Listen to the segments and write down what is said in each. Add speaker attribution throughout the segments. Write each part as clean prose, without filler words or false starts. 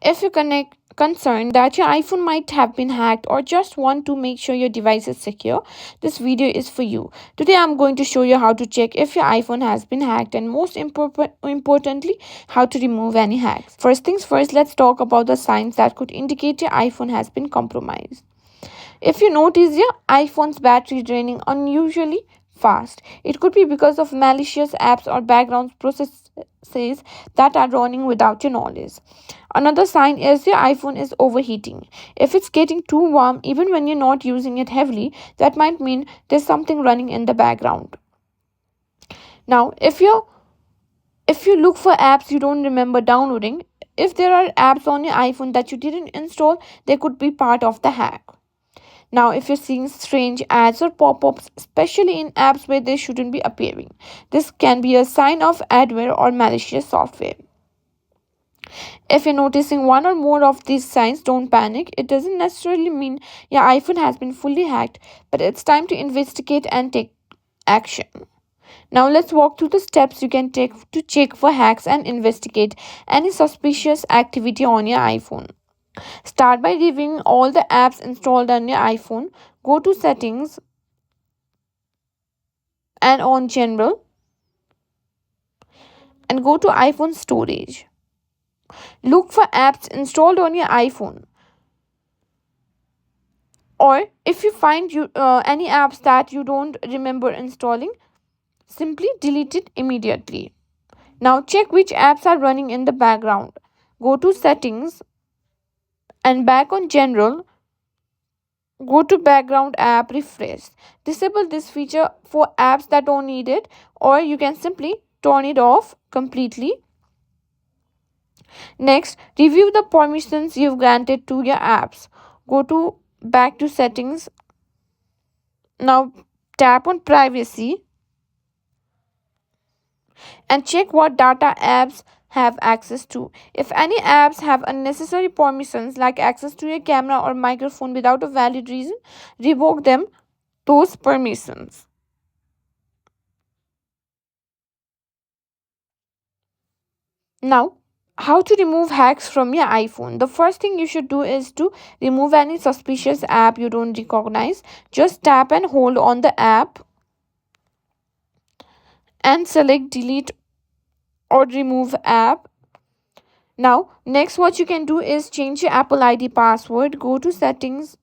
Speaker 1: If you're concerned that your iPhone might have been hacked or just want to make sure your device is secure, this video is for you. Today I'm going to show you how to check if your iPhone has been hacked and most importantly, how to remove any hacks. First things first, let's talk about the signs that could indicate your iPhone has been compromised. If you notice your iPhone's battery draining unusually fast, it could be because of malicious apps or background processes that are running without your knowledge. Another sign is your iPhone is overheating. If it's getting too warm even when you're not using it heavily, that might mean there's something running in the background. Now, if you look for apps you don't remember downloading, if there are apps on your iPhone that you didn't install, they could be part of the hack. Now, if you're seeing strange ads or pop ups, especially in apps where they shouldn't be appearing, this can be a sign of adware or malicious software. If you're noticing one or more of these signs, don't panic. It doesn't necessarily mean your iPhone has been fully hacked, but it's time to investigate and take action. Now, let's walk through the steps you can take to check for hacks and investigate any suspicious activity on your iPhone. Start by reviewing all the apps installed on your iPhone. Go to Settings and on General and go to iPhone Storage. Look for apps installed on your iPhone, or if you find any apps that you don't remember installing, simply delete it immediately. Now check which apps are running in the background. Go to Settings and back on General. Go to Background App Refresh. Disable this feature for apps that don't need it, or you can simply turn it off completely. Next, review the permissions you've granted to your apps. Go to back to Settings. Now tap on Privacy and check what data apps have access to. If any apps have unnecessary permissions like access to your camera or microphone without a valid reason, revoke those permissions. Now, how to remove hacks from your iPhone? The first thing you should do is to remove any suspicious app you don't recognize. Just tap and hold on the app and select delete or remove app. Now, next what you can do is change your Apple ID password. Go to Settings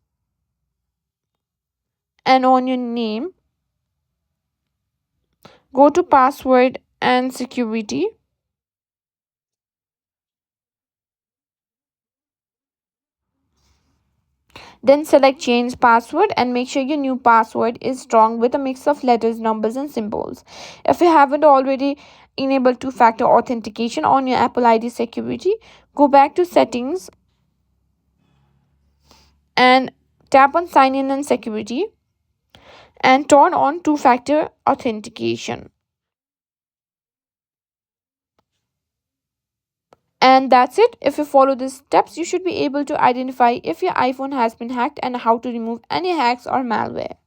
Speaker 1: and on your name, go to Password and Security. Then select change password and make sure your new password is strong with a mix of letters, numbers, and symbols. If you haven't already enabled two factor authentication on your Apple ID security, go back to Settings and tap on Sign in and Security and turn on two factor authentication. And that's it. If you follow these steps, you should be able to identify if your iPhone has been hacked and how to remove any hacks or malware.